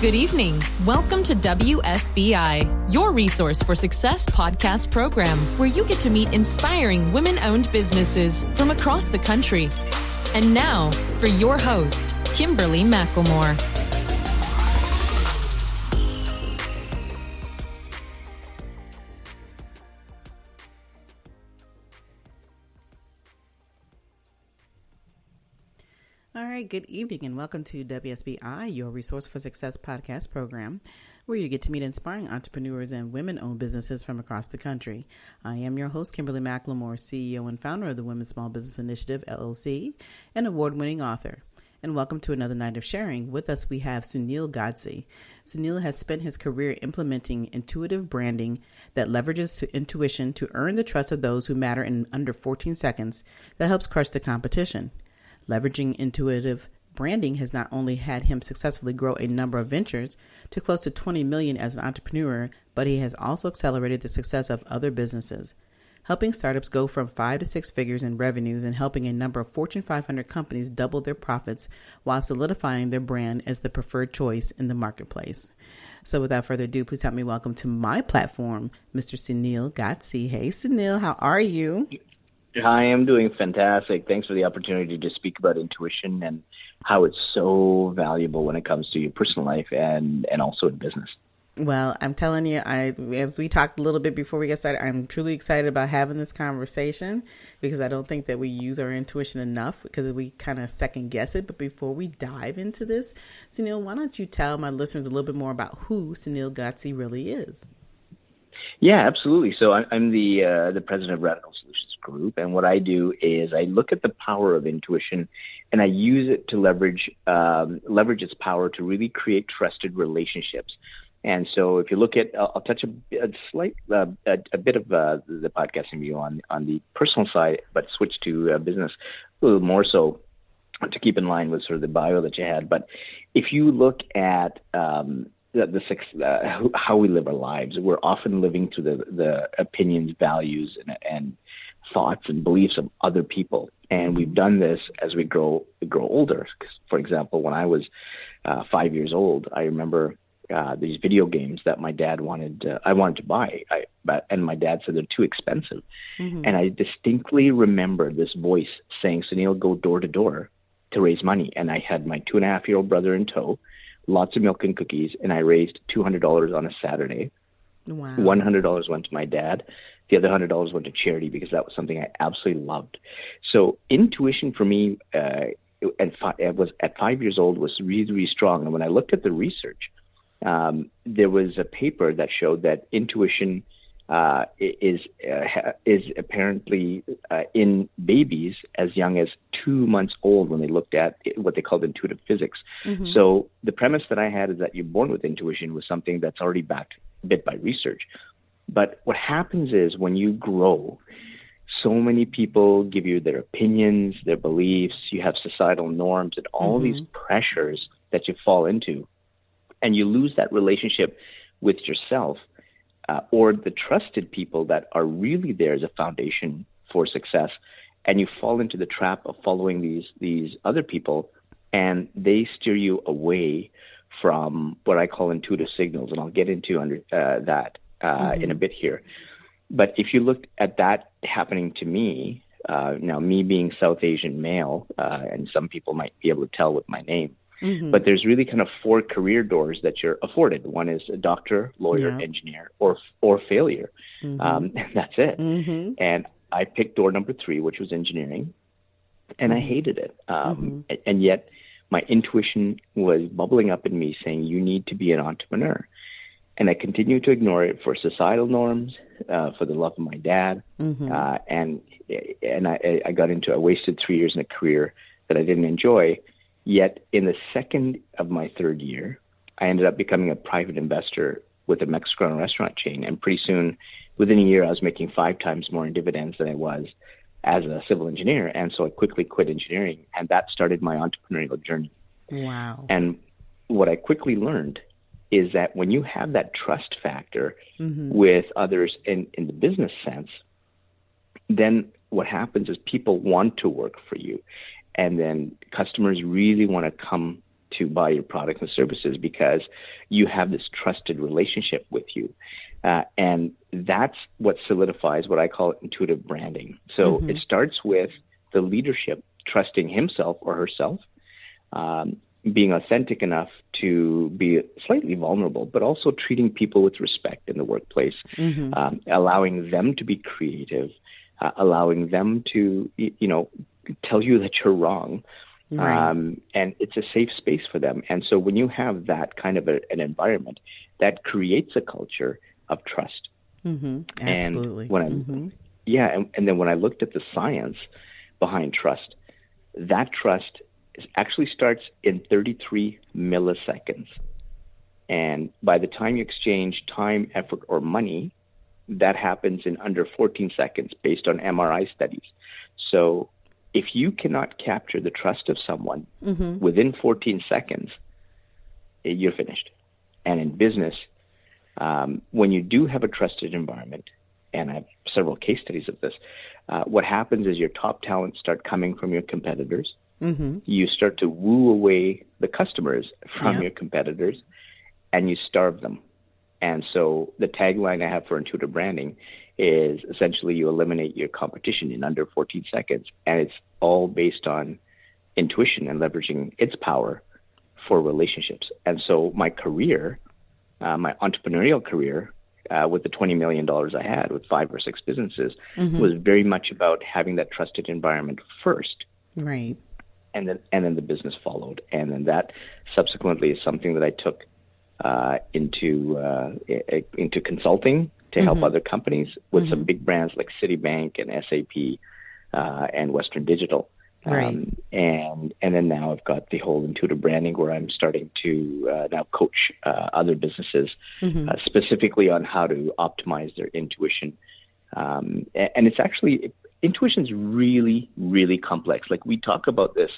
Good evening. Welcome to WSBI, your resource for success podcast program, where you get to meet inspiring women-owned businesses from across the country. And now, for your host, Kimberly McLemore. All right, good evening and welcome to WSBI, your Resource for Success podcast program, where you get to meet inspiring entrepreneurs and women-owned businesses from across the country. I am your host, Kimberly McLemore, CEO and founder of the Women's Small Business Initiative, LLC, and award-winning author. And welcome to another night of sharing. With us, we have Sunil Godse. Sunil has spent his career implementing intuitive branding that leverages intuition to earn the trust of those who matter in under 14 seconds that helps crush the competition. Leveraging intuitive branding has not only had him successfully grow a number of ventures to close to 20 million as an entrepreneur, but he has also accelerated the success of other businesses, helping startups go from 5 to 6 figures in revenues and helping a number of Fortune 500 companies double their profits while solidifying their brand as the preferred choice in the marketplace. So without further ado, please help me welcome to my platform, Mr. Sunil Godse. Hey, Sunil, how are you? I am doing fantastic. Thanks for the opportunity to speak about intuition and how it's so valuable when it comes to your personal life and also in business. Well, I'm telling you, as we talked a little bit before we get started, I'm truly excited about having this conversation because I don't think that we use our intuition enough because we kind of second guess it. But before we dive into this, Sunil, why don't you tell my listeners a little bit more about who Sunil Godse really is? Yeah, absolutely. So I'm the president of Radical Solutions Group, and what I do is I look at the power of intuition, and I use it to leverage its power to really create trusted relationships. And so, if you look at, I'll touch a bit of the podcasting view on the personal side, but switch to business a little more so to keep in line with sort of the bio that you had. But if you look at how we live our lives, we're often living to the opinions, values, and thoughts and beliefs of other people. And we've done this as we grow older. For example, when I was 5 years old, I remember these video games that my dad I wanted to buy, and my dad said they're too expensive. Mm-hmm. And I distinctly remember this voice saying, "Sunil, go door to door to raise money." And I had my 2.5-year-old brother in tow, lots of milk and cookies, and I raised $200 on a Saturday. Wow. $100 went to my dad. The other $100 went to charity because that was something I absolutely loved. So intuition for me at 5 years old was really, really strong. And when I looked at the research, there was a paper that showed that intuition is apparently in babies as young as 2 months old when they looked at what they called intuitive physics. Mm-hmm. So the premise that I had is that you're born with intuition was something that's already backed a bit by research. But what happens is when you grow, so many people give you their opinions, their beliefs, you have societal norms and all mm-hmm. these pressures that you fall into, and you lose that relationship with yourself. Or the trusted people that are really there as a foundation for success, and you fall into the trap of following these other people, and they steer you away from what I call intuitive signals, and I'll get into that mm-hmm. in a bit here. But if you look at that happening to me, now me being South Asian male, and some people might be able to tell with my name, mm-hmm. but there's really kind of 4 career doors that you're afforded. One is a doctor, lawyer, engineer, or failure. Mm-hmm. That's it. Mm-hmm. And I picked door number 3, which was engineering, and mm-hmm. I hated it. Mm-hmm. And yet my intuition was bubbling up in me saying, you need to be an entrepreneur. And I continued to ignore it for societal norms, for the love of my dad. Mm-hmm. And I wasted 3 years in a career that I didn't enjoy. Yet in the second of my third year, I ended up becoming a private investor with a Mexican restaurant chain. And pretty soon, within a year, I was making 5 times more in dividends than I was as a civil engineer. And so I quickly quit engineering, and that started my entrepreneurial journey. Wow. And what I quickly learned is that when you have that trust factor mm-hmm. with others in the business sense, then what happens is people want to work for you. And then customers really want to come to buy your products and services because you have this trusted relationship with you. And that's what solidifies what I call intuitive branding. So it starts with the leadership trusting himself or herself, being authentic enough to be slightly vulnerable, but also treating people with respect in the workplace, allowing them to be creative, allowing them to, tell you that you're wrong. Right. And it's a safe space for them. And so when you have that kind of an environment, that creates a culture of trust. Absolutely. And and then when I looked at the science behind trust, that trust actually starts in 33 milliseconds. And by the time you exchange time, effort, or money, that happens in under 14 seconds based on MRI studies. So if you cannot capture the trust of someone within 14 seconds, you're finished. And in business, when you do have a trusted environment, and I have several case studies of this, what happens is your top talents start coming from your competitors. You start to woo away the customers from your competitors, and you starve them. And so the tagline I have for intuitive branding is essentially you eliminate your competition in under 14 seconds. And it's all based on intuition and leveraging its power for relationships. And so my career, my entrepreneurial career, with the $20 million I had with 5 or 6 businesses, was very much about having that trusted environment first. Right. And then the business followed. And then that subsequently is something that I took into consulting to help other companies with some big brands like Citibank and SAP and Western Digital. Right. And then now I've got the whole intuitive branding where I'm starting to now coach other businesses specifically on how to optimize their intuition. And it's actually, intuition's really, really complex. Like we talk about this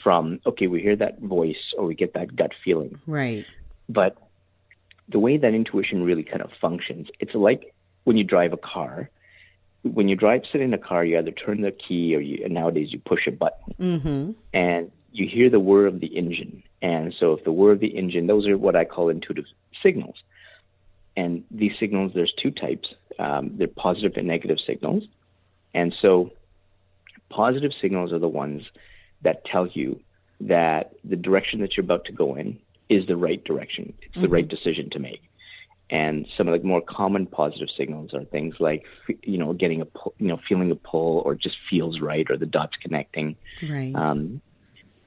from, okay, we hear that voice or we get that gut feeling. Right. But the way that intuition really kind of functions, it's like when you drive a car. When you sit in a car, you either turn the key or nowadays you push a button. And you hear the whir of the engine. And so if the whir of the engine, those are what I call intuitive signals. And these signals, there's 2 types. They're positive and negative signals. And so positive signals are the ones that tell you that the direction that you're about to go in is the right direction. It's the right decision to make. And some of the more common positive signals are things like, getting a pull, feeling a pull, or just feels right, or the dots connecting. Right.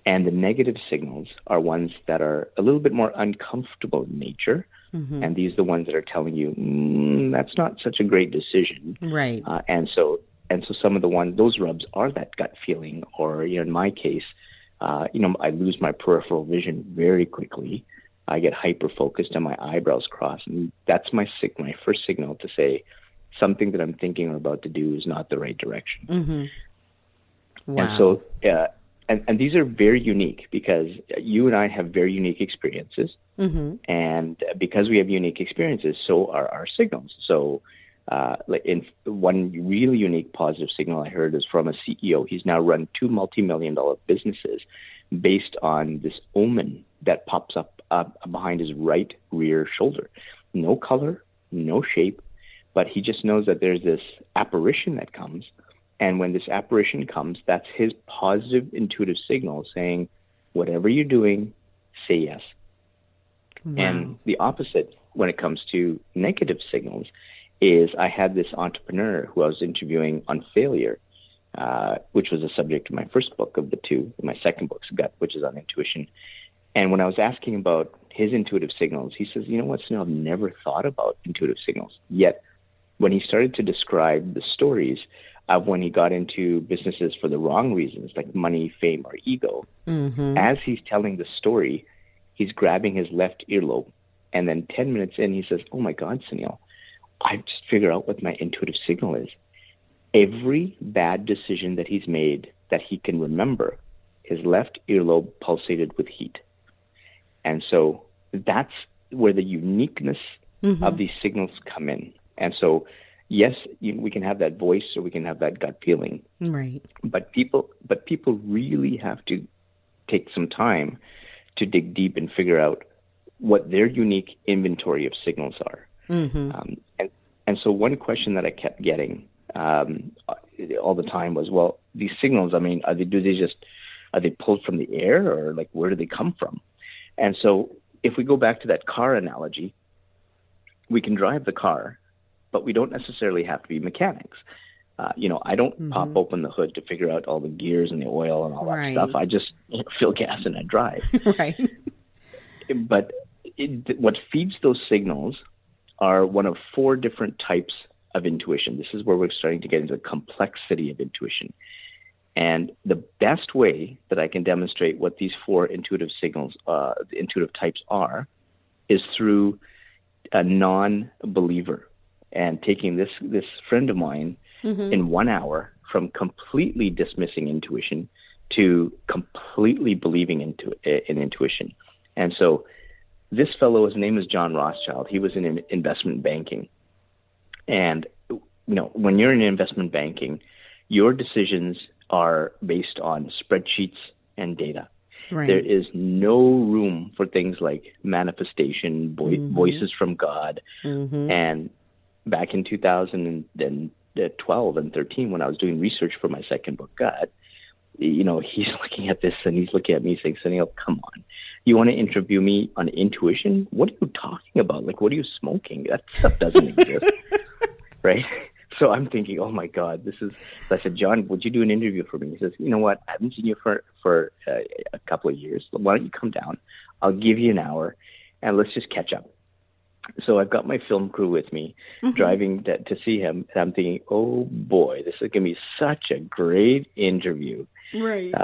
And the negative signals are ones that are a little bit more uncomfortable in nature. And these are the ones that are telling you, that's not such a great decision. Right. And so some of those rubs are that gut feeling, or, in my case, I lose my peripheral vision very quickly. I get hyper-focused and my eyebrows cross. And that's my first signal to say something that I'm thinking or about to do is not the right direction. Wow. And so, and these are very unique because you and I have very unique experiences. And because we have unique experiences, so are our signals. So like in one really unique positive signal I heard is from a CEO. He's now run 2 multi-million-dollar businesses based on this omen that pops up behind his right rear shoulder. No color, no shape, but he just knows that there's this apparition that comes. And when this apparition comes, that's his positive intuitive signal saying, whatever you're doing, say yes. Wow. And the opposite when it comes to negative signals is I had this entrepreneur who I was interviewing on failure, which was the subject of my first book of the 2. My second book's Gut, which is on intuition. And when I was asking about his intuitive signals, he says, you know what, Sunil, I've never thought about intuitive signals. Yet when he started to describe the stories of when he got into businesses for the wrong reasons, like money, fame, or ego, as he's telling the story, he's grabbing his left earlobe. And then 10 minutes in, he says, oh my God, Sunil, I just figured out what my intuitive signal is. Every bad decision that he's made that he can remember, his left earlobe pulsated with heat. And so that's where the uniqueness of these signals come in. And so, yes, we can have that voice or we can have that gut feeling. Right. But people really have to take some time to dig deep and figure out what their unique inventory of signals are. And so one question that I kept getting all the time was, well, these signals, I mean, are they pulled from the air, or like where do they come from? And so if we go back to that car analogy, we can drive the car, but we don't necessarily have to be mechanics. I don't pop open the hood to figure out all the gears and the oil and all that stuff. I just fill gas and I drive. Right. But what feeds those signals are one of 4 different types of intuition. This is where we're starting to get into the complexity of intuition. And the best way that I can demonstrate what these 4 intuitive signals, intuitive types are, is through a non-believer, and taking this friend of mine in 1 hour from completely dismissing intuition to completely believing in intuition. And so this fellow, his name is John Rothschild. He was in investment banking. And, when you're in investment banking, your decisions are based on spreadsheets and data. Right. There is no room for things like manifestation, voices from God. And back in 2012 and 13, when I was doing research for my second book, God, he's looking at this and he's looking at me saying, Sunil, come on. You want to interview me on intuition? What are you talking about? Like, what are you smoking? That stuff doesn't exist. Right? So I'm thinking, oh my God, so I said, John, would you do an interview for me? He says, you know what? I haven't seen you for a couple of years. Why don't you come down? I'll give you an hour and let's just catch up. So I've got my film crew with me driving to see him. And I'm thinking, oh boy, this is going to be such a great interview. Right.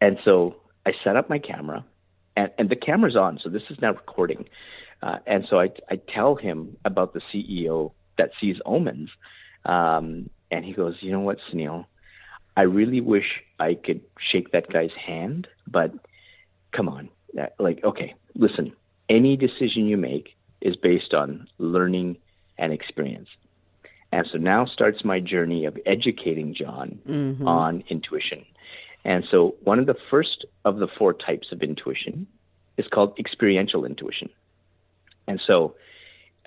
And so I set up my camera and the camera's on. So this is now recording. And so I tell him about the CEO that sees omens. And he goes, you know what, Sunil, I really wish I could shake that guy's hand, but come on. Okay, listen, any decision you make is based on learning and experience. And so now starts my journey of educating John on intuition. And so one of the first of the 4 types of intuition is called experiential intuition. And so,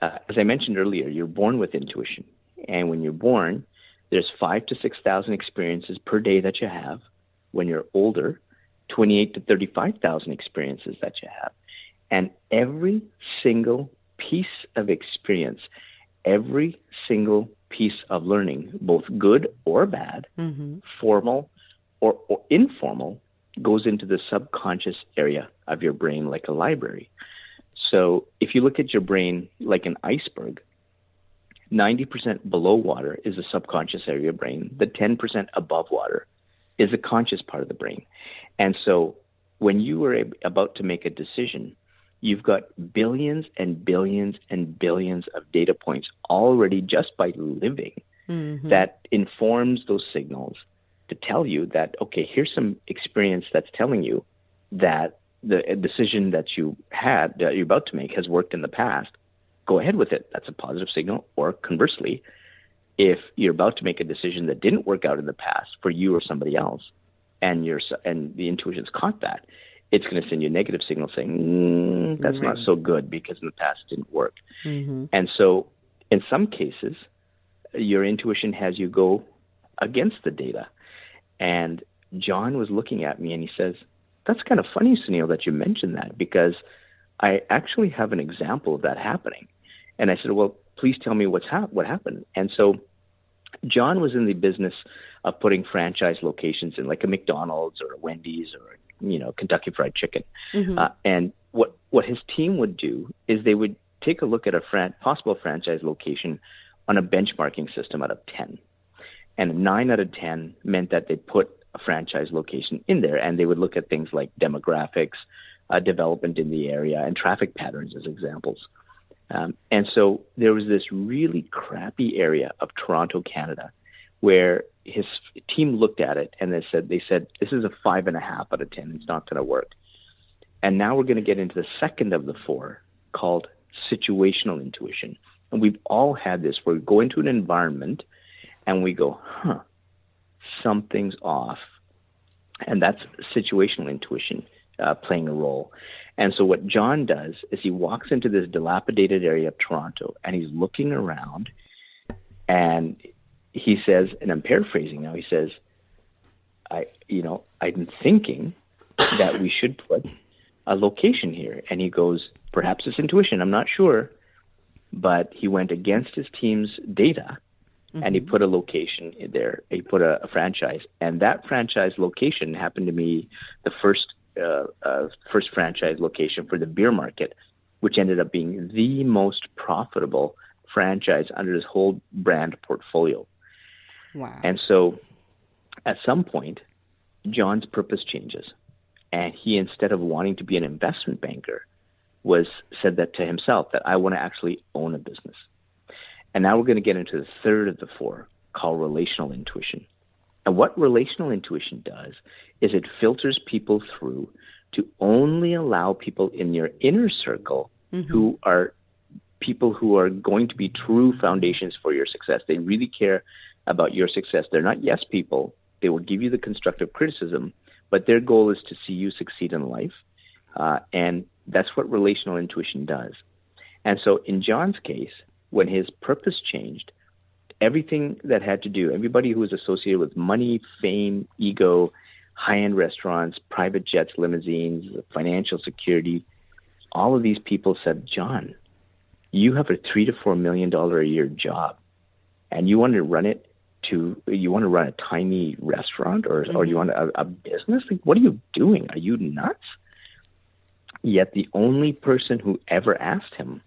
as I mentioned earlier, you're born with intuition. And when you're born, there's 5,000 to 6,000 experiences per day that you have. When you're older, 28,000 to 35,000 experiences that you have. And every single piece of experience, every single piece of learning, both good or bad, formal or informal, goes into the subconscious area of your brain like a library. So if you look at your brain like an iceberg, 90% below water is the subconscious area of your brain. The 10% above water is the conscious part of the brain. And so when you are about to make a decision, you've got billions and billions and billions of data points already just by living that informs those signals to tell you that, okay, here's some experience that's telling you that the decision that you're about to make has worked in the past. Go ahead with it. That's a positive signal. Or conversely, if you're about to make a decision that didn't work out in the past for you or somebody else, and the intuition's caught that, it's going to send you a negative signal saying, that's not so good because in the past it didn't work. And so in some cases, your intuition has you go against the data. And John was looking at me and he says, that's kind of funny, Sunil, that you mentioned that, because I actually have an example of that happening. And I said, well, please tell me what happened. And so John was in the business of putting franchise locations in, like a McDonald's or a Wendy's or, Kentucky Fried Chicken. And what his team would do is they would take a look at a possible franchise location on a benchmarking system out of 10. And 9 out of 10 meant that they put a franchise location in there, and they would look at things like demographics, development in the area, and traffic patterns as examples. And so there was this really crappy area of Toronto, Canada, where his team looked at it and they said, this is a 5.5 out of 10. It's not going to work. And now we're going to get into the second of the 4 called situational intuition. And we've all had this where we go into an environment and we go, something's off. And that's situational intuition. playing a role. And so what John does is he walks into this dilapidated area of Toronto, and he's looking around, and he says, and I'm paraphrasing now, he says, I'm thinking that we should put a location here. And he goes, perhaps it's intuition, I'm not sure. But he went against his team's data, and he put a location there. He put a franchise. And that franchise location happened to be the first franchise location for the beer market, which ended up being the most profitable franchise under his whole brand portfolio. Wow. And so at some point, John's purpose changes. And he, instead of wanting to be an investment banker, said that to himself, that I want to actually own a business. And now we're going to get into the third of the four, called relational intuition. And what relational intuition does is it filters people through to only allow people in your inner circle who are people who are going to be true foundations for your success. They really care about your success. They're not yes people. They will give you the constructive criticism, but their goal is to see you succeed in life. And that's what relational intuition does. And so in John's case, when his purpose changed, everything that had to do, everybody who was associated with money, fame, ego, high-end restaurants, private jets, limousines, financial security, all of these people said, John, you have a $3 to $4 million a year job, and you want to run a tiny restaurant or you want a business? Like, what are you doing? Are you nuts? Yet the only person who ever asked him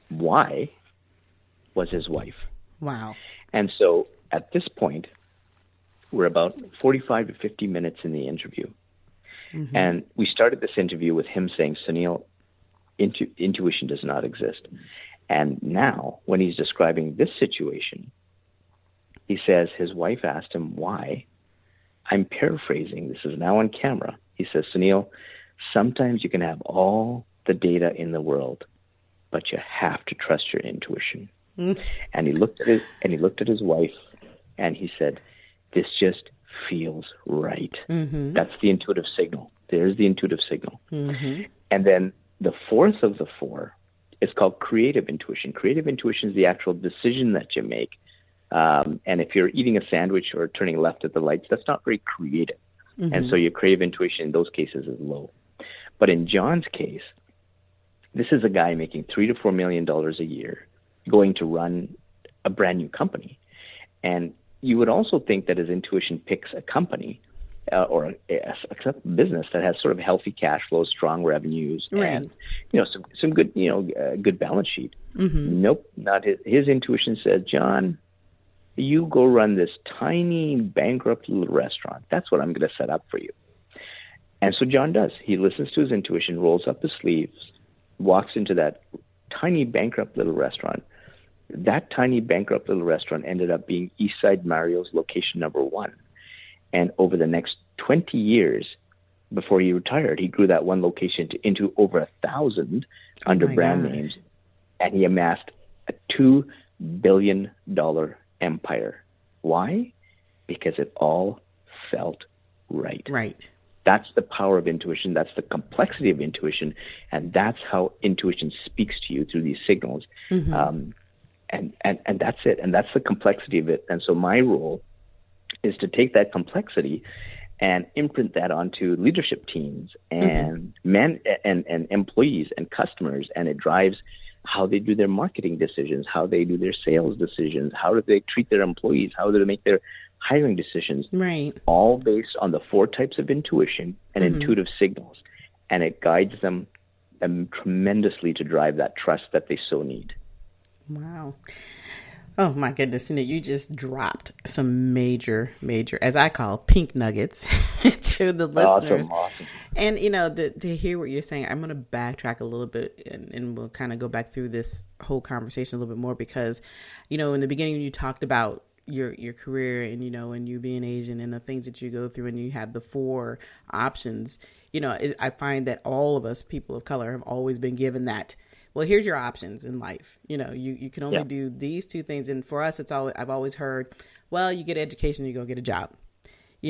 why was his wife. Wow. And so at this point, we're about 45 to 50 minutes in the interview. And we started this interview with him saying, Sunil, intuition does not exist. And now, when he's describing this situation, he says his wife asked him why. I'm paraphrasing. This is now on camera. He says, Sunil, sometimes you can have all the data in the world, but you have to trust your intuition. And he looked at his wife, and he said, this just feels right. That's the intuitive signal. There's the intuitive signal. And then the fourth of the four is called creative intuition. Creative intuition is the actual decision that you make. And if you're eating a sandwich or turning left at the lights, that's not very creative. And so your creative intuition in those cases is low. But in John's case, this is a guy making $3 to $4 million a year, going to run a brand new company. And you would also think that his intuition picks a company or a business that has sort of healthy cash flows, strong revenues, and some good good balance sheet. Nope, not his intuition says, John, you go run this tiny bankrupt little restaurant. That's what I'm going to set up for you. And so John does. He listens to his intuition, rolls up his sleeves, walks into that tiny bankrupt little restaurant. That tiny bankrupt little restaurant ended up being Eastside Mario's location number 1. And over the next 20 years, before he retired, he grew that one location into over 1,000 under brand names. And he amassed a $2 billion empire. Why? Because it all felt right. Right. That's the power of intuition. That's the complexity of intuition. And that's how intuition speaks to you through these signals. And that's it. And that's the complexity of it. And so my role is to take that complexity and imprint that onto leadership teams and men and employees and customers. And it drives how they do their marketing decisions, how they do their sales decisions, how do they treat their employees, how do they make their hiring decisions, all based on the 4 types of intuition and intuitive signals. And it guides them tremendously to drive that trust that they so need. Wow. Oh my goodness, Sunil, you just dropped some major, as I call, pink nuggets to the listeners. Awesome. And, to hear what you're saying, I'm going to backtrack a little bit and we'll kind of go back through this whole conversation a little bit more because, in the beginning you talked about your career and, and you being Asian and the things that you go through and you have the 4 options. I find that all of us, people of color, have always been given that. Well, here's your options in life. You can only do these 2 things. And for us, I've always heard, well, you get education, you go get a job.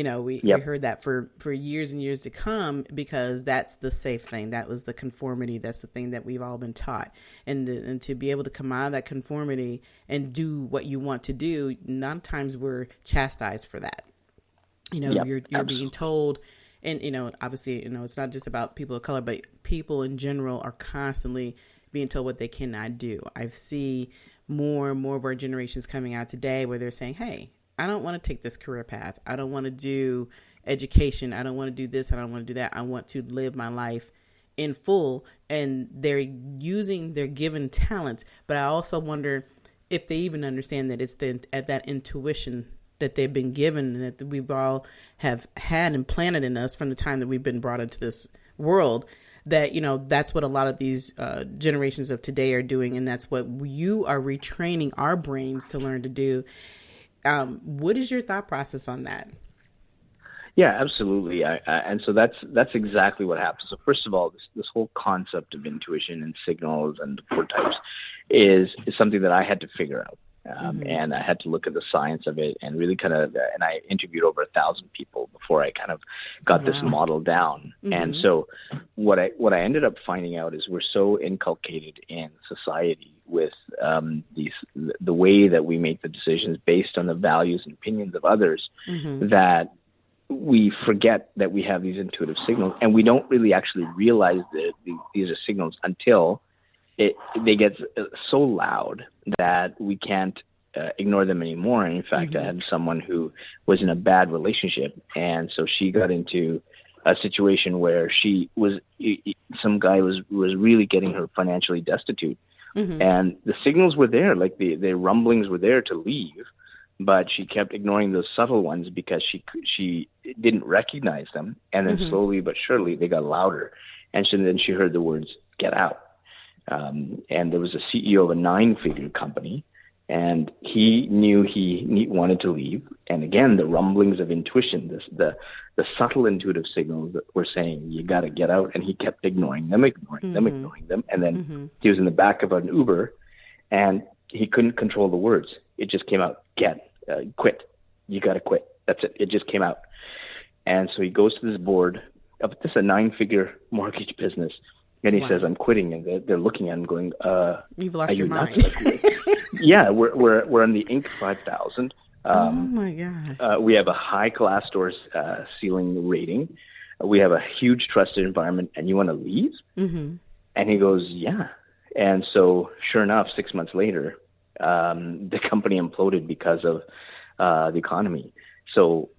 We heard that for years and years to come, because that's the safe thing. That was the conformity. That's the thing that we've all been taught. And to be able to come out of that conformity and do what you want to do, none times we're chastised for that. You're being told, and, obviously, it's not just about people of color, but people in general are constantly being told what they cannot do. I see more and more of our generations coming out today where they're saying, hey, I don't want to take this career path. I don't want to do education. I don't want to do this. I don't want to do that. I want to live my life in full. And they're using their given talents. But I also wonder if they even understand that it's that intuition that they've been given, and that we've all have had implanted in us from the time that we've been brought into this world, that, that's what a lot of these generations of today are doing. And that's what you are retraining our brains to learn to do. What is your thought process on that? Yeah, absolutely. And so that's exactly what happens. So first of all, this whole concept of intuition and signals and four types is something that I had to figure out. And I had to look at the science of it and really and I interviewed over 1,000 people before I kind of got this model down. And so what I ended up finding out is we're so inculcated in society with the way that we make the decisions based on the values and opinions of others, that we forget that we have these intuitive signals, and we don't really actually realize that these are signals until they get so loud that we can't ignore them anymore. And in fact, I had someone who was in a bad relationship, and so she got into a situation where some guy was really getting her financially destitute, and the signals were there, like the rumblings were there to leave, but she kept ignoring those subtle ones because she didn't recognize them, and then slowly but surely they got louder, and then she heard the words "get out." And there was a CEO of a 9-figure company, and he knew he wanted to leave. And again, the rumblings of intuition, the subtle intuitive signals that were saying, you got to get out. And he kept ignoring them. And then he was in the back of an Uber, and he couldn't control the words. It just came out, quit. You got to quit. That's it. It just came out. And so he goes to this board of this a 9-figure mortgage business. And he says, I'm quitting. And they're looking at him going, you've lost your mind. Yeah, we're on the Inc. 5000. Oh, my gosh. We have a high Glassdoor ceiling rating. We have a huge trusted environment, and you want to leave? And he goes, yeah. And so sure enough, 6 months later, the company imploded because of the economy. So,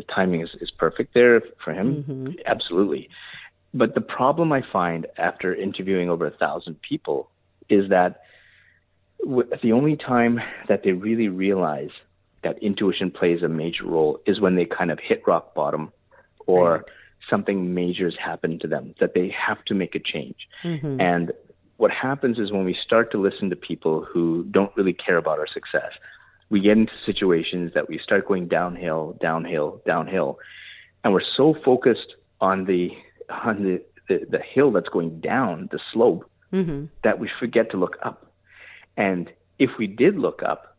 timing is perfect there for him. Absolutely. But the problem I find after interviewing over 1,000 people is that the only time that they really realize that intuition plays a major role is when they kind of hit rock bottom, or something major has happened to them, that they have to make a change. And what happens is when we start to listen to people who don't really care about our success, we get into situations that we start going downhill, and we're so focused on the hill that's going down, the slope, that we forget to look up. And if we did look up,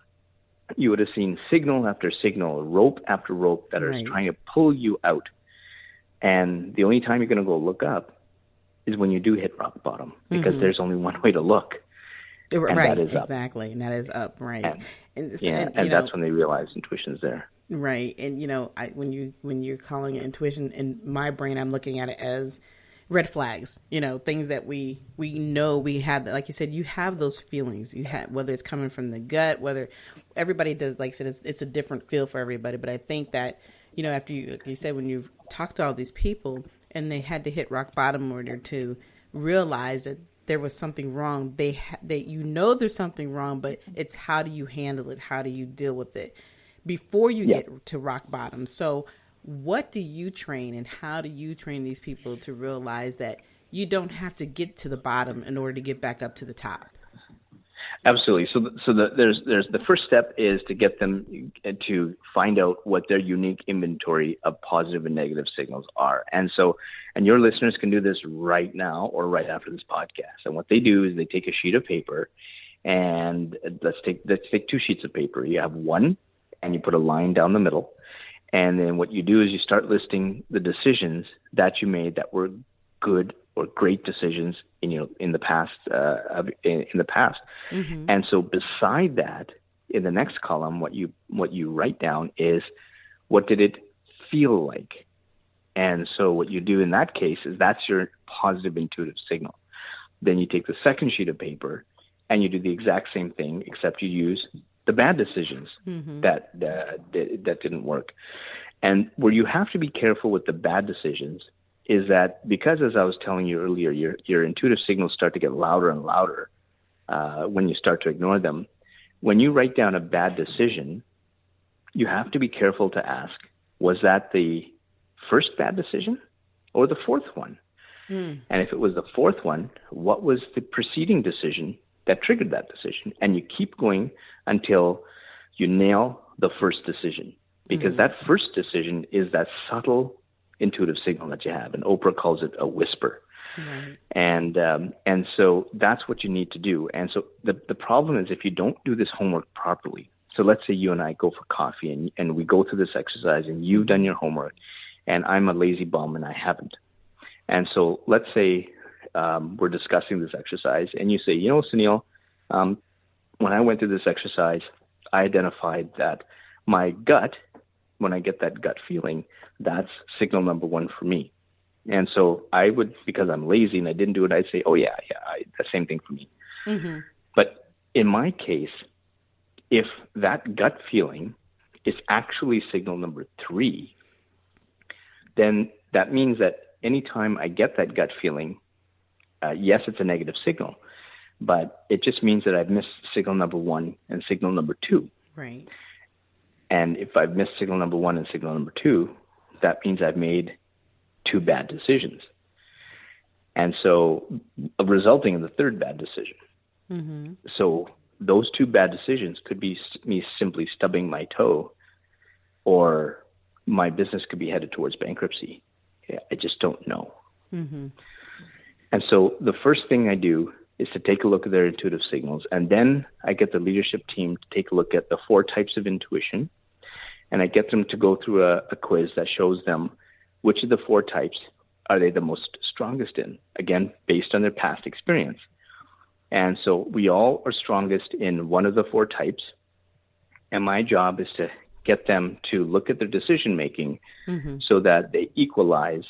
you would have seen signal after signal, rope after rope that are trying to pull you out. And the only time you're going to go look up is when you do hit rock bottom, because there's only one way to look. And that is up. Exactly. And that is up, right. And that's when they realize intuition's there. Right. And, when you're calling it intuition, in my brain, I'm looking at it as red flags, things that we know we have. Like you said, you have those feelings. You have, whether it's coming from the gut, whether everybody does, like I said, it's a different feel for everybody. But I think that, after you said, when you've talked to all these people and they had to hit rock bottom in order to realize that there was something wrong, they there's something wrong, but it's how do you handle it? How do you deal with it before you get to rock bottom? So what do you train, and how do you train these people to realize that you don't have to get to the bottom in order to get back up to the top? Absolutely. There's the first step is to get them to find out what their unique inventory of positive and negative signals are. And your listeners can do this right now or right after this podcast. And what they do is they take a sheet of paper, and let's take 2 sheets of paper. You have one, and you put a line down the middle. And then what you do is you start listing the decisions that you made that were good or great decisions in the past. Mm-hmm. And so beside that, in the next column, what you write down is, what did it feel like? And so what you do in that case is that's your positive intuitive signal. Then you take the second sheet of paper and you do the exact same thing, except you use the bad decisions Mm-hmm. that didn't work. And where you have to be careful with the bad decisions is that, because, as I was telling you earlier, your intuitive signals start to get louder and louder when you start to ignore them. When you write down a bad decision, you have to be careful to ask, was that the first bad decision or the fourth one? And if it was the fourth one, what was the preceding decision that triggered that decision? And you keep going until you nail the first decision, because that first decision is that subtle intuitive signal that you have. And Oprah calls it a whisper. Right. And so that's what you need to do. And so the problem is, if you don't do this homework properly, so let's say you and I go for coffee and we go through this exercise and you've done your homework and I'm a lazy bum and I haven't. And so let's say we're discussing this exercise and you say, Sunil, when I went through this exercise, I identified that my gut, when I get that gut feeling, that's signal number one for me. And so I would, because I'm lazy and I didn't do it, I'd say, oh, yeah, the same thing for me. Mm-hmm. But in my case, if that gut feeling is actually signal number 3, then that means that anytime I get that gut feeling, yes, it's a negative signal, but it just means that I've missed signal number 1 and signal number 2. Right. And if I've missed signal number 1 and signal number 2, that means I've made 2 bad decisions. And so resulting in the third bad decision. Mm-hmm. So those 2 bad decisions could be me simply stubbing my toe, or my business could be headed towards bankruptcy. I just don't know. Mm-hmm. And so the first thing I do is to take a look at their intuitive signals. And then I get the leadership team to take a look at the 4 types of intuition. And I get them to go through a quiz that shows them which of the 4 types are they the most strongest in, again, based on their past experience. And so we all are strongest in one of the 4 types. And my job is to get them to look at their decision-making so that they equalize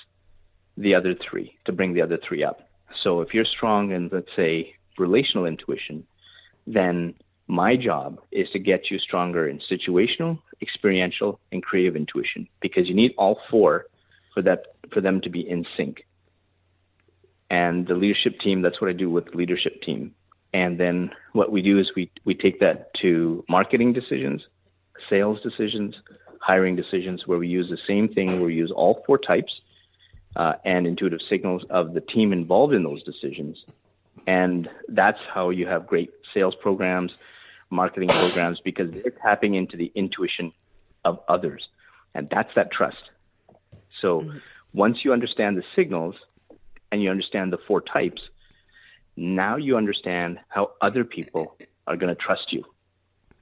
the other 3, to bring the other 3 up. So if you're strong in, let's say, relational intuition, then my job is to get you stronger in situational, experiential, and creative intuition, because you need all 4 for them to be in sync. And the leadership team, that's what I do with the leadership team. And then what we do is we take that to marketing decisions, sales decisions, hiring decisions, where we use the same thing, where we use all 4 types and intuitive signals of the team involved in those decisions. And that's how you have great sales programs, marketing programs, because they're tapping into the intuition of others. And that's that trust. So once you understand the signals and you understand the 4 types, now you understand how other people are going to trust you.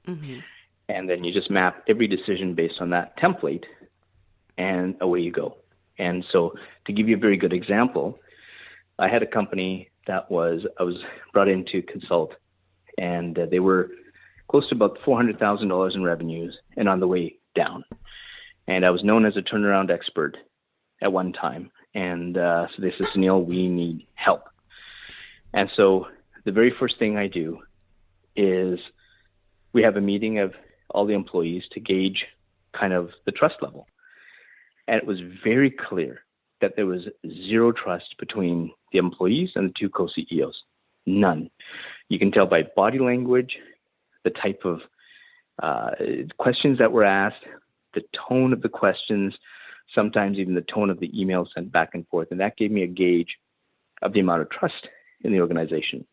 Mm-hmm. And then you just map every decision based on that template, and away you go. And so, to give you a very good example, I had a company I was brought in to consult, and they were close to about $400,000 in revenues and on the way down. And I was known as a turnaround expert at one time. And so they said, Sunil, we need help. And so the very first thing I do is we have a meeting of all the employees to gauge kind of the trust level. And it was very clear that there was zero trust between the employees and the 2 co-CEOs. None. You can tell by body language, the type of questions that were asked, the tone of the questions, sometimes even the tone of the emails sent back and forth. And that gave me a gauge of the amount of trust in the organization.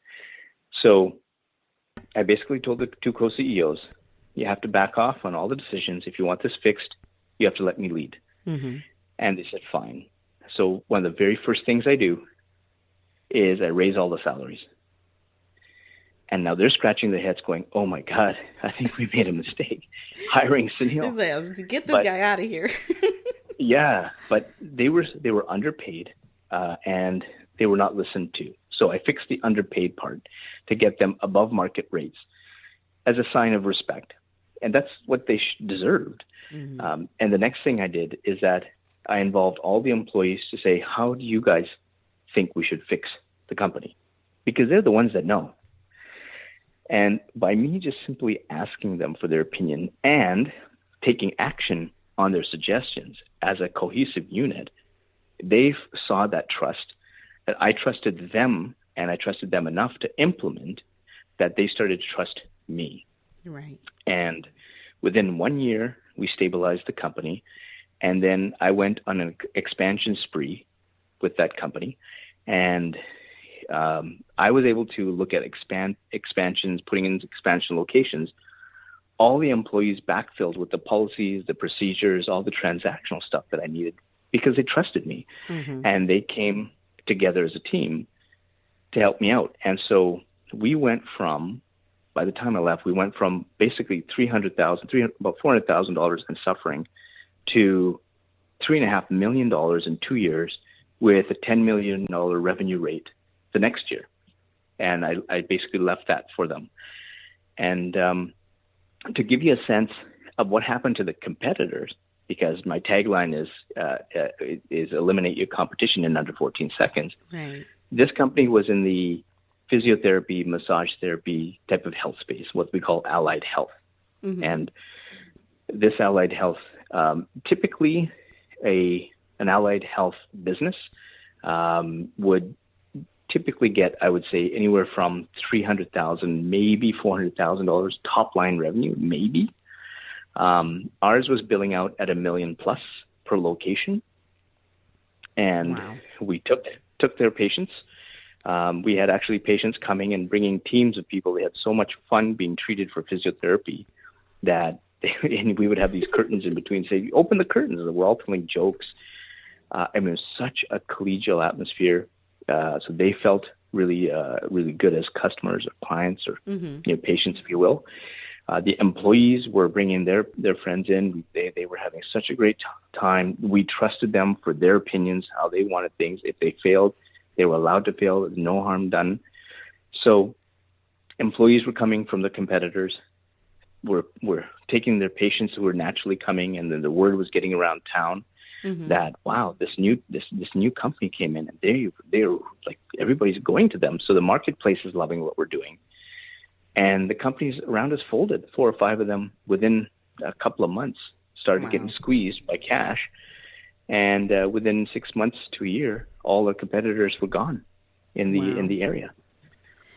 So I basically told the 2 co-CEOs, you have to back off on all the decisions. If you want this fixed, you have to let me lead. Mm-hmm. And they said, fine. So one of the very first things I do is I raise all the salaries. And now they're scratching their heads going, oh my God, I think we made a mistake hiring Sunil. Get this guy out of here. Yeah, but they were underpaid and they were not listened to. So I fixed the underpaid part to get them above market rates as a sign of respect. And that's what they deserved. Mm-hmm. And the next thing I did is that I involved all the employees to say, how do you guys think we should fix the company? Because they're the ones that know. And by me just simply asking them for their opinion and taking action on their suggestions as a cohesive unit, they saw that trust, that I trusted them and I trusted them enough to implement, that they started to trust me. Right. And within 1 year, we stabilized the company. And then I went on an expansion spree with that company. And I was able to look at expansions, putting in expansion locations, all the employees backfilled with the policies, the procedures, all the transactional stuff that I needed because they trusted me. Mm-hmm. And they came together as a team to help me out. And so we went from, by the time I left, we went from basically about $400,000 in suffering to $3.5 million in 2 years with a $10 million revenue rate the next year. And I basically left that for them. And to give you a sense of what happened to the competitors, because my tagline is eliminate your competition in under 14 seconds. Right. This company was in the physiotherapy, massage therapy type of health space, what we call allied health. Mm-hmm. And this allied health, typically an allied health business would typically get, I would say, anywhere from $300,000, maybe $400,000 top line revenue, maybe. Ours was billing out at $1 million plus per location. And wow. We took their patients. We had actually patients coming and bringing teams of people. They had so much fun being treated for physiotherapy that and we would have these curtains in between, say, open the curtains. And we're all telling jokes. It was such a collegial atmosphere. So they felt really good as customers or clients or mm-hmm. Patients, if you will. The employees were bringing their friends in. They were having such a great time. We trusted them for their opinions, how they wanted things. If they failed, they were allowed to fail. There's no harm done. So employees were coming from the competitors. Were taking their patients who were naturally coming, and then the word was getting around town mm-hmm. that wow, this new company came in, and they're like everybody's going to them. So the marketplace is loving what we're doing, and the companies around us folded. 4 or 5 of them within a couple of months started wow. getting squeezed by cash, and within 6 months to a year, all the competitors were gone in the area.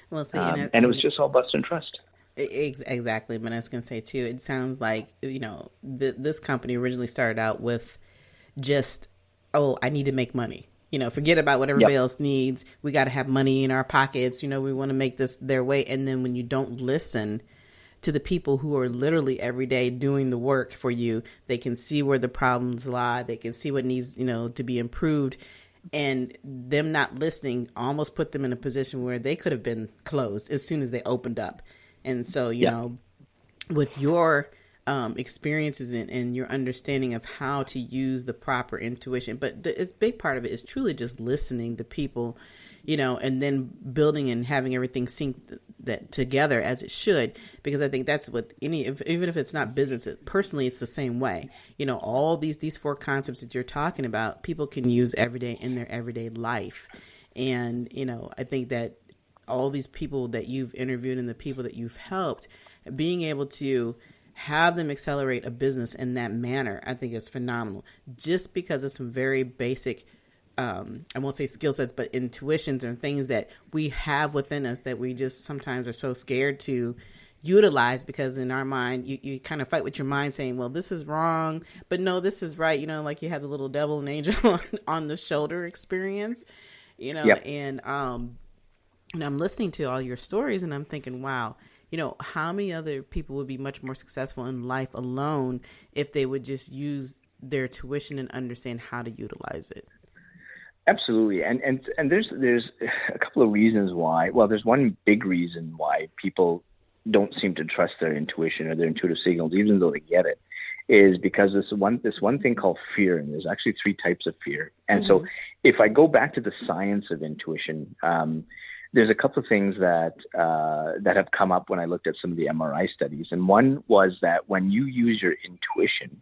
Well, see, and it was just all bust and trust. Exactly. But I was going to say, too, it sounds like, this company originally started out with just, I need to make money. Forget about what everybody else needs. We got to have money in our pockets. We want to make this their way. And then when you don't listen to the people who are literally every day doing the work for you, they can see where the problems lie. They can see what needs, to be improved. And them not listening almost put them in a position where they could have been closed as soon as they opened up. And so, with your experiences and your understanding of how to use the proper intuition, but a big part of it is truly just listening to people, and then building and having everything sync that together as it should, because I think that's what even if it's not business, personally, it's the same way. All these 4 concepts that you're talking about, people can use every day in their everyday life. And, I think that all these people that you've interviewed and the people that you've helped, being able to have them accelerate a business in that manner, I think is phenomenal. Just because of some very basic, I won't say skill sets, but intuitions and things that we have within us that we just sometimes are so scared to utilize, because in our mind, you kind of fight with your mind saying, well, this is wrong, but no, this is right. Like you have the little devil and angel on the shoulder experience, Yep. And I'm listening to all your stories and I'm thinking, wow, how many other people would be much more successful in life alone if they would just use their tuition and understand how to utilize it? Absolutely. And there's a couple of reasons why. Well, there's one big reason why people don't seem to trust their intuition or their intuitive signals, even though they get it, is because this one thing called fear, and there's actually three types of fear. And so if I go back to the science of intuition, there's a couple of things that have come up when I looked at some of the MRI studies. And one was that when you use your intuition,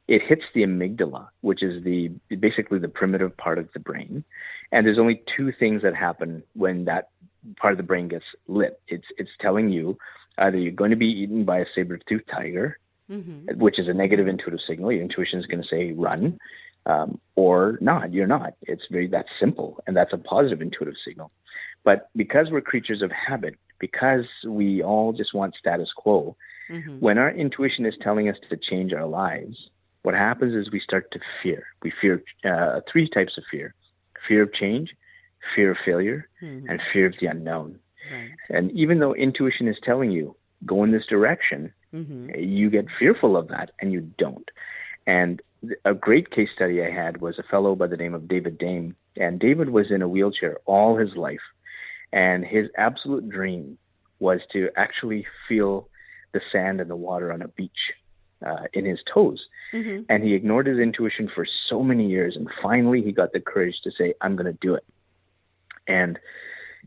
it hits the amygdala, which is basically the primitive part of the brain. And there's only two things that happen when that part of the brain gets lit. It's telling you either you're going to be eaten by a saber-toothed tiger, which is a negative intuitive signal. Your intuition is going to say run, or not. You're not. That's simple, and that's a positive intuitive signal. But because we're creatures of habit, because we all just want status quo, when our intuition is telling us to change our lives, what happens is we start to fear. We fear three types of fear: fear of change, fear of failure, and fear of the unknown. Right. And even though intuition is telling you, go in this direction, you get fearful of that, and you don't. And a great case study I had was a fellow by the name of David Dame. And David was in a wheelchair all his life. And his absolute dream was to actually feel the sand and the water on a beach in his toes. And he ignored his intuition for so many years. And finally, he got the courage to say, I'm going to do it. And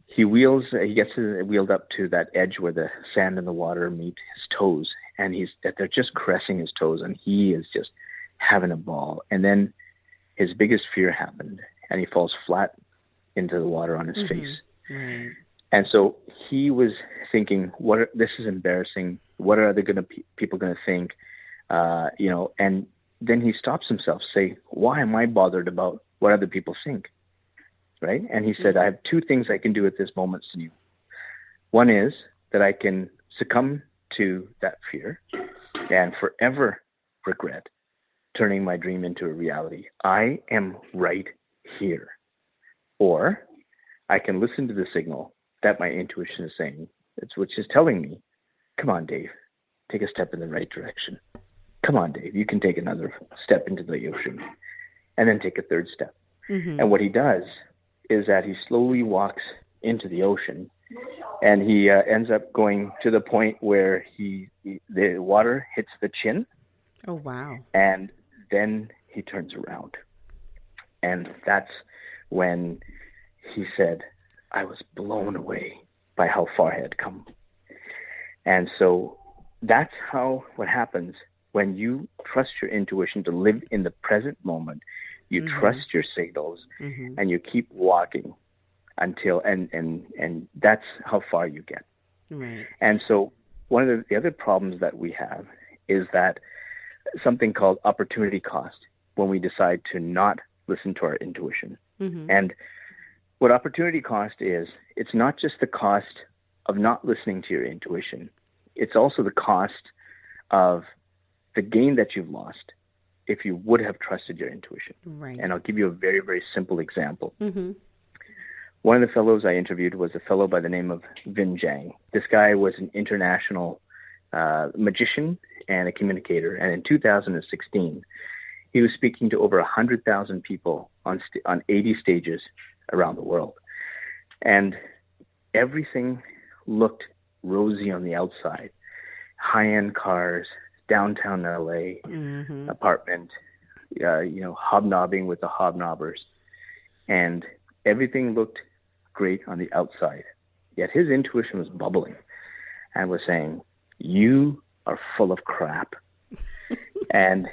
he gets wheeled up to that edge where the sand and the water meet his toes. And they're just caressing his toes. And he is just having a ball. And then his biggest fear happened. And he falls flat into the water on his face. Right. And so he was thinking, this is embarrassing. What are people going to think? And then he stops himself, say, why am I bothered about what other people think? Right? And he said, I have two things I can do at this moment, Sunil. One is that I can succumb to that fear and forever regret turning my dream into a reality. I am right here. Or I can listen to the signal that my intuition is saying, which is telling me, come on, Dave, take a step in the right direction. Come on, Dave, you can take another step into the ocean, and then take a third step. And what he does is that he slowly walks into the ocean, and he ends up going to the point where the water hits the chin. Oh, wow. And then he turns around. And that's when he said, I was blown away by how far I had come. And so that's what happens when you trust your intuition to live in the present moment. You trust your signals, and you keep walking until, and that's how far you get. Right. And so one of the other problems that we have is that something called opportunity cost when we decide to not listen to our intuition. And what opportunity cost is, it's not just the cost of not listening to your intuition. It's also the cost of the gain that you've lost if you would have trusted your intuition. Right. And I'll give you a very, very simple example. One of the fellows I interviewed was a fellow by the name of Vin Jiang. This guy was an international magician and a communicator. And in 2016, he was speaking to over 100,000 people on 80 stages around the world. And everything looked rosy on the outside. High-end cars, downtown LA, apartment, hobnobbing with the hobnobbers. And everything looked great on the outside. Yet his intuition was bubbling and was saying, you are full of crap. And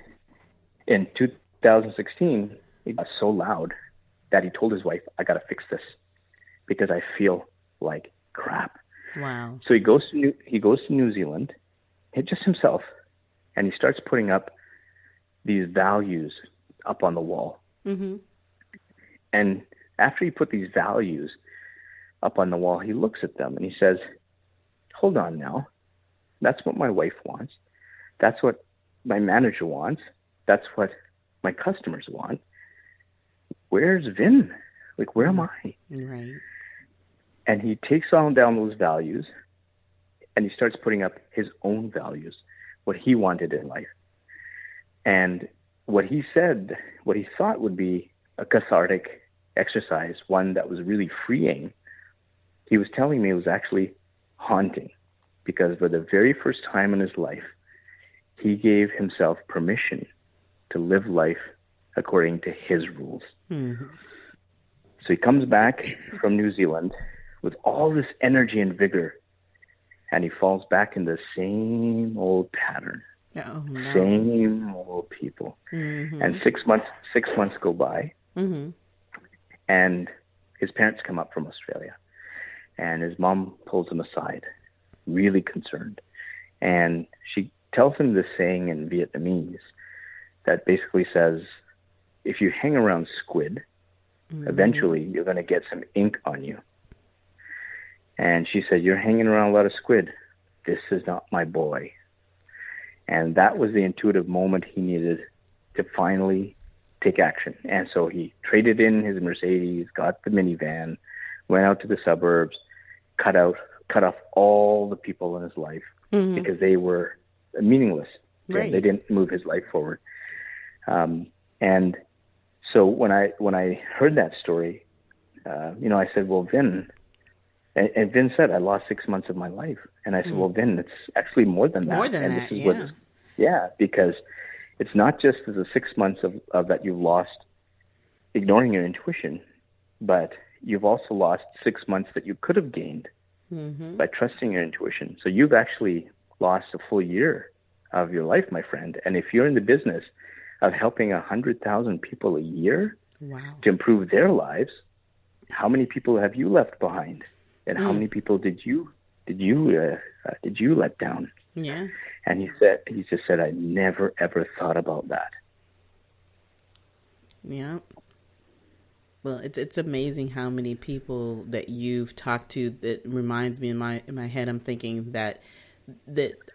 in 2016, it got so loud that he told his wife, I got to fix this because I feel like crap. Wow. So he goes to New Zealand, just himself, and he starts putting up these values up on the wall. And after he put these values up on the wall, he looks at them and he says, hold on now. That's what my wife wants. That's what my manager wants. That's what my customers want. Where's Vin? Like, where am I? Right. And he takes on down those values and he starts putting up his own values, what he wanted in life. And what he said, what he thought would be a cathartic exercise, one that was really freeing, he was telling me it was actually haunting, because for the very first time in his life, he gave himself permission to live life according to his rules. Mm-hmm. So he comes back from New Zealand with all this energy and vigor, and he falls back in the same old pattern. Oh, no. Same old people. Mm-hmm. And 6 months go by, mm-hmm. and his parents come up from Australia, and his mom pulls him aside, really concerned. And she tells him this saying in Vietnamese that basically says, if you hang around squid, mm-hmm. eventually you're going to get some ink on you. And she said, you're hanging around a lot of squid. This is not my boy. And that was the intuitive moment he needed to finally take action. And so he traded in his Mercedes, got the minivan, went out to the suburbs, cut off all the people in his life, mm-hmm. because they were meaningless. Right. They didn't move his life forward. And so when I heard that story, I said, well, Vin, and Vin said, I lost 6 months of my life. And I said, well, Vin, it's actually more than that. More than and that, this is yeah. Because it's not just the 6 months of that you've lost ignoring your intuition, but you've also lost 6 months that you could have gained mm-hmm. by trusting your intuition. So you've actually lost a full year of your life, my friend. And if you're in the business of helping 100,000 people a year to improve their lives, how many people have you left behind? And how many people did you let down? Yeah. And he just said, I never ever thought about that. Yeah. Well, it's amazing how many people that you've talked to. That reminds me in my head. I'm thinking that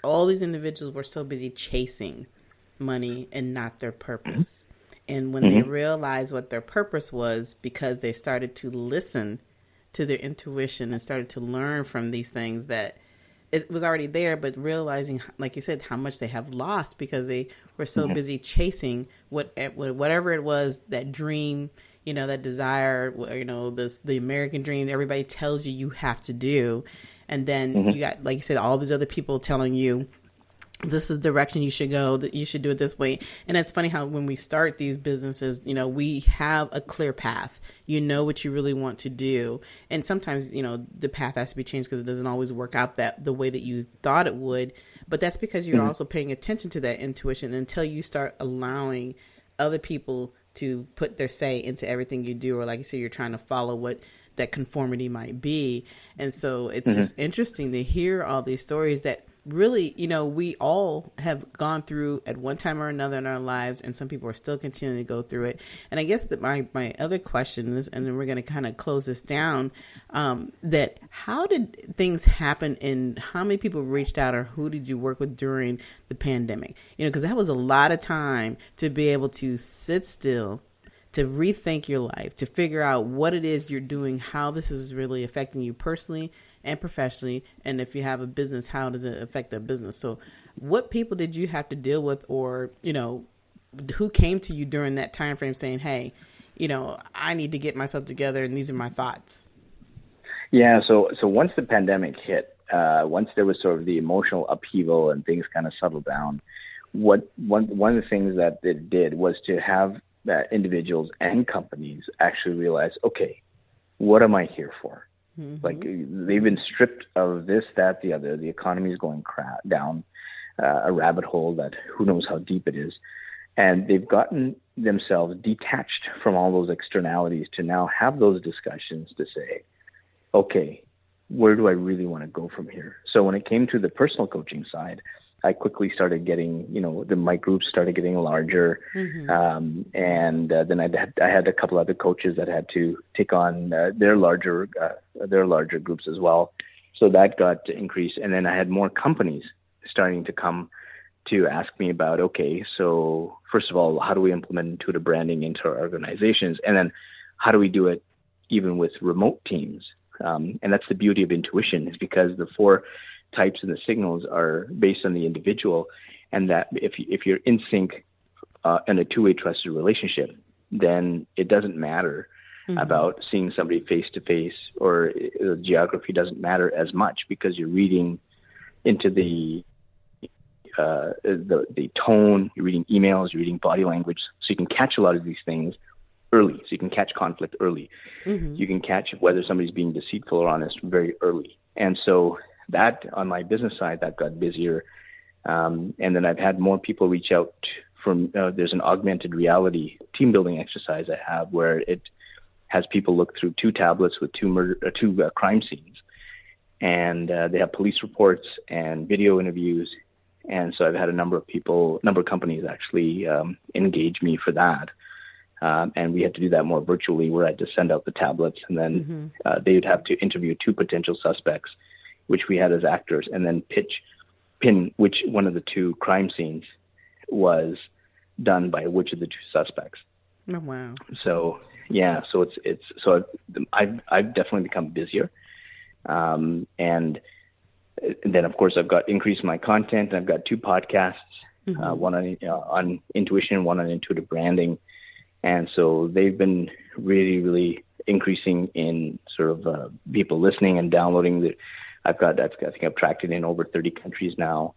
all these individuals were so busy chasing money and not their purpose. And when mm-hmm. they realized what their purpose was, because they started to listen to their intuition and started to learn from these things, that it was already there, but realizing, like you said, how much they have lost because they were so mm-hmm. busy chasing whatever it was, that dream, that desire, the American dream everybody tells you have to do. And then mm-hmm. you got, like you said, all these other people telling you, this is the direction you should go, that you should do it this way. And it's funny how when we start these businesses, we have a clear path. You know what you really want to do. And sometimes, the path has to be changed because it doesn't always work out the way that you thought it would. But that's because you're mm-hmm. also paying attention to that intuition until you start allowing other people to put their say into everything you do. Or like you said, you're trying to follow what that conformity might be. And so it's mm-hmm. just interesting to hear all these stories that really, we all have gone through at one time or another in our lives, and some people are still continuing to go through it. And I guess that my other question is, and then we're going to kind of close this down, that how did things happen, and how many people reached out, or who did you work with during the pandemic? Because that was a lot of time to be able to sit still, to rethink your life, to figure out what it is you're doing, how this is really affecting you personally and professionally. And if you have a business, how does it affect their business? So what people did you have to deal with, or, who came to you during that time frame saying, hey, I need to get myself together and these are my thoughts? Yeah. So once the pandemic hit, once there was sort of the emotional upheaval and things kind of settled down, one of the things that it did was to have individuals and companies actually realize, okay, what am I here for? Mm-hmm. Like, they've been stripped of this, that, the other. The economy is going down a rabbit hole that who knows how deep it is. And they've gotten themselves detached from all those externalities to now have those discussions to say, okay, where do I really want to go from here? So when it came to the personal coaching side, I quickly started getting, my groups started getting larger. Mm-hmm. And then I had a couple other coaches that had to take on their larger groups as well. So that got increased. And then I had more companies starting to come to ask me about, okay, so first of all, how do we implement intuitive branding into our organizations? And then how do we do it even with remote teams? And that's the beauty of intuition, is because the 4 types and the signals are based on the individual, and that if you're in sync in a two-way trusted relationship, then it doesn't matter about seeing somebody face to face, or geography doesn't matter as much because you're reading into the tone, you're reading emails, you're reading body language, so you can catch a lot of these things early. So you can catch conflict early. You can catch whether somebody's being deceitful or honest very early. And so that, on my business side, that got busier. And then I've had more people reach out from, there's an augmented reality team building exercise I have where it has people look through 2 tablets with two crime scenes. And they have police reports and video interviews. And so I've had a number of companies actually engage me for that. And we had to do that more virtually, where I had to send out the tablets, and then they would have to interview 2 potential suspects, which we had as actors, and then pin which one of the 2 crime scenes was done by which of the 2 suspects. Oh, wow. So yeah, so I've definitely become busier, and then of course I've got increased my content. I've got 2 podcasts, one on intuition, one on intuitive branding. And so they've been really, really increasing in sort of people listening and downloading. I think I've tracked it in over 30 countries now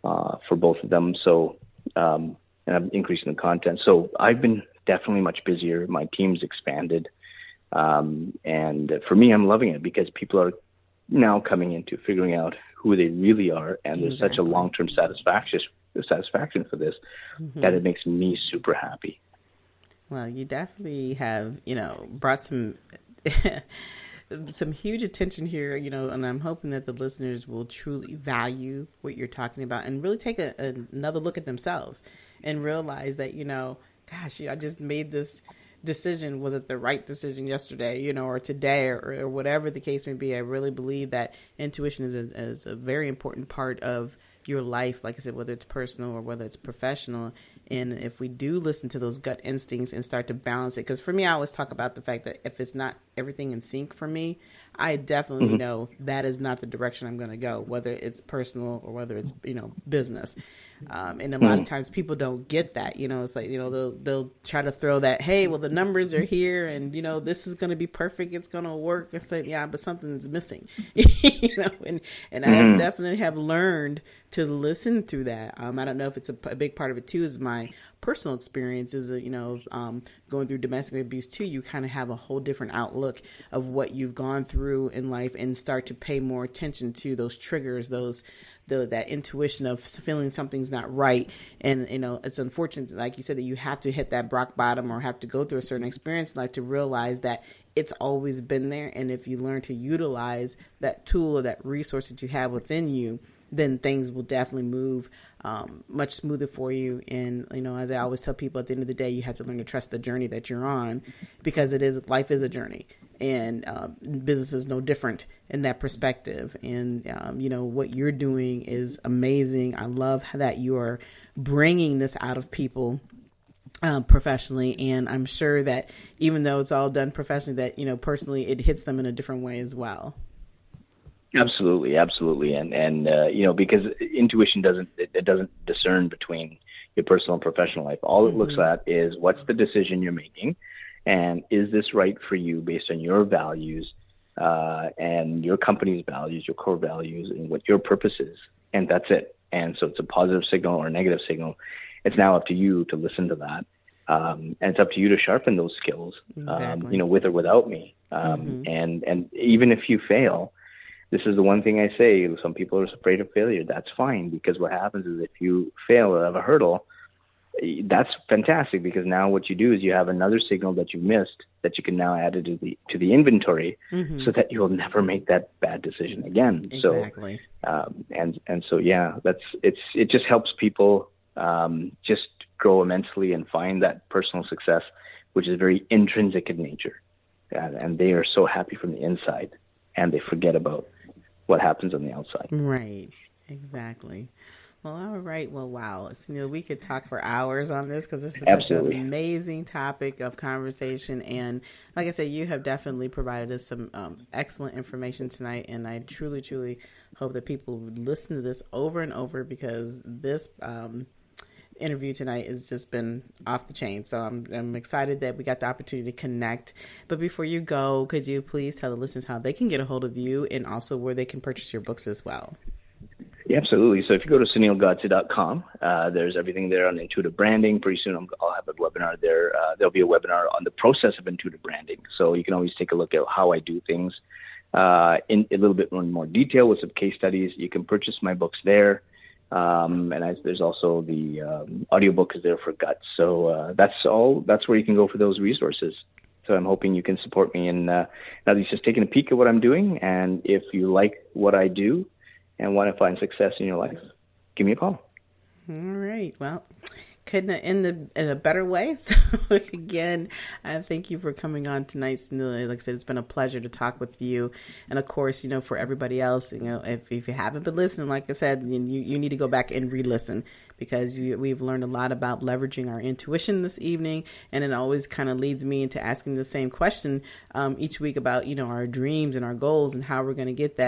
for both of them. So, and I'm increasing the content. So I've been definitely much busier. My team's expanded. And for me, I'm loving it because people are now coming into figuring out who they really are. And there's such a long-term satisfaction for this that it makes me super happy. Well, you definitely have, brought some huge attention here, and I'm hoping that the listeners will truly value what you're talking about and really take another look at themselves and realize that, gosh, I just made this decision. Was it the right decision yesterday, or today, or whatever the case may be? I really believe that intuition is a very important part of your life, like I said, whether it's personal or whether it's professional. And if we do listen to those gut instincts and start to balance it, because for me, I always talk about the fact that if it's not everything in sync for me, I definitely know that is not the direction I'm going to go, whether it's personal or whether it's, business. And a lot of times people don't get that, it's like, they'll try to throw that, hey, well, the numbers are here and, this is going to be perfect. It's going to work. It's like, yeah, but something's missing, and I definitely have learned to listen through that. I don't know if it's a big part of it too, is my personal experiences, going through domestic abuse too. You kind of have a whole different outlook of what you've gone through in life and start to pay more attention to those triggers, that intuition of feeling something's not right. And, it's unfortunate, like you said, that you have to hit that rock bottom or have to go through a certain experience in life to realize that it's always been there. And if you learn to utilize that tool or that resource that you have within you, then things will definitely move much smoother for you. And, as I always tell people, at the end of the day, you have to learn to trust the journey that you're on, because life is a journey, and business is no different in that perspective. And, what you're doing is amazing. I love that you are bringing this out of people professionally. And I'm sure that even though it's all done professionally, that, personally, it hits them in a different way as well. Absolutely. And because intuition doesn't discern between your personal and professional life. All it looks at is what's the decision you're making, and is this right for you based on your values and your company's values, your core values, and what your purpose is. And that's it. And so it's a positive signal or a negative signal. It's now up to you to listen to that. And it's up to you to sharpen those skills, exactly. With or without me. And even if you fail, this is the one thing I say. Some people are afraid of failure. That's fine, because what happens is if you fail or have a hurdle, that's fantastic, because now what you do is you have another signal that you missed that you can now add it to the inventory, so that you'll never make that bad decision again. Exactly. So, and so, yeah, it just helps people just grow immensely and find that personal success, which is very intrinsic in nature. And they are so happy from the inside, and they forget about what happens on the outside. Right. Exactly. Well, all right. Well, wow. Sunil, we could talk for hours on this, because this is such an amazing topic of conversation. And like I said, you have definitely provided us some excellent information tonight. And I truly, truly hope that people would listen to this over and over, because this interview tonight has just been off the chain. So I'm excited that we got the opportunity to connect. But before you go, could you please tell the listeners how they can get a hold of you and also where they can purchase your books as well? Yeah, absolutely. So if you go to sunilgodse.com, there's everything there on intuitive branding. Pretty soon I'll have a webinar there. There'll be a webinar on the process of intuitive branding. So you can always take a look at how I do things in a little bit more detail with some case studies. You can purchase my books there. There's also the audiobook is there for Guts. So that's where you can go for those resources. So I'm hoping you can support me in at least just taking a peek at what I'm doing. And if you like what I do and want to find success in your life, give me a call. All right. Well, couldn't end in a better way. So again, thank you for coming on tonight, Sunil. Like I said, it's been a pleasure to talk with you. And of course, for everybody else, if you haven't been listening, like I said, you need to go back and re-listen, because we've learned a lot about leveraging our intuition this evening. And it always kind of leads me into asking the same question each week about, our dreams and our goals and how we're going to get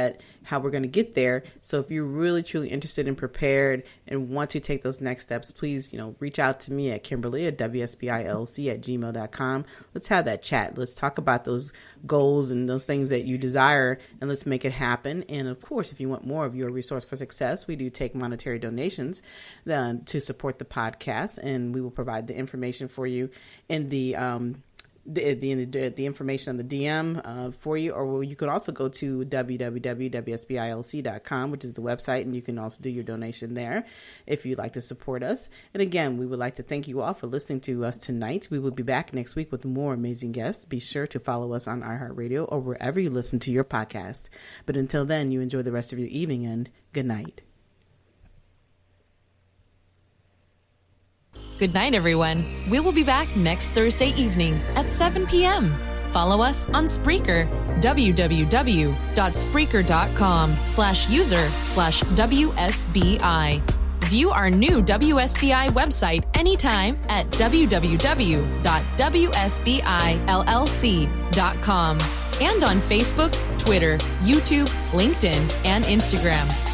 there. So if you're really, truly interested and prepared and want to take those next steps, please, reach out to me at Kimberly at WSBILC@gmail.com. Let's have that chat. Let's talk about those goals and those things that you desire, and let's make it happen. And of course, if you want more of your resource for success, we do take monetary donations to support the podcast, and we will provide the information for you in the information on the DM for you, or you could also go to www.wsbilc.com, which is the website, and you can also do your donation there if you'd like to support us. And again, we would like to thank you all for listening to us tonight. We will be back next week with more amazing guests. Be sure to follow us on iHeartRadio or wherever you listen to your podcast. But until then, you enjoy the rest of your evening, and good night. Good night, everyone. We will be back next Thursday evening at 7 p.m. Follow us on Spreaker, www.spreaker.com/user/WSBI. View our new WSBI website anytime at www.wsbillc.com and on Facebook, Twitter, YouTube, LinkedIn, and Instagram.